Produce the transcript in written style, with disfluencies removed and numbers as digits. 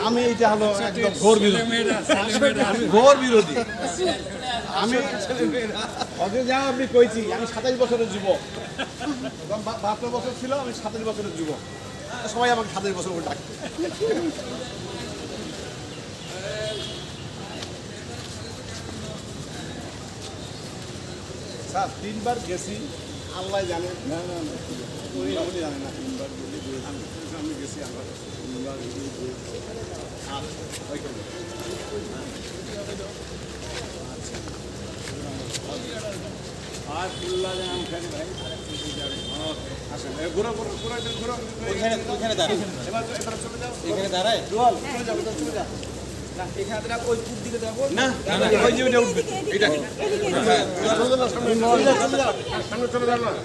আমি এইটা হলো একদম ঘোর বিরোধী, আমি ঘোর বিরোধী। আমি ওদের যা আপনি কইছি, আমি 27 বছরের যুবক, 72 বছর ছিল, আমি 27 বছরের যুবক। সবাই আমাকে 27 বছর করে ডাকে। স্যার 3 বার গেছি, আল্লাহ জানে। না না না, উনি জানে না। 3 বার আমি গেছি, আমরা 3 বার আর ফুল্লা জাম খালি ভাই। আসেন, ঘুরো ঘুরো ঘুরো ঘুরো, ওইখানে দাঁড়ায়। এবার চলে যাও, এখানে দাঁড়ায়। চল চলে যাও, চলে যাও। না এখানে দাঁড়া, ওই পূব দিকে যাবো না, ওই যে উঠবে এটা। চলে যাও, সামনে চলে যাও, সামনে চলে যাও।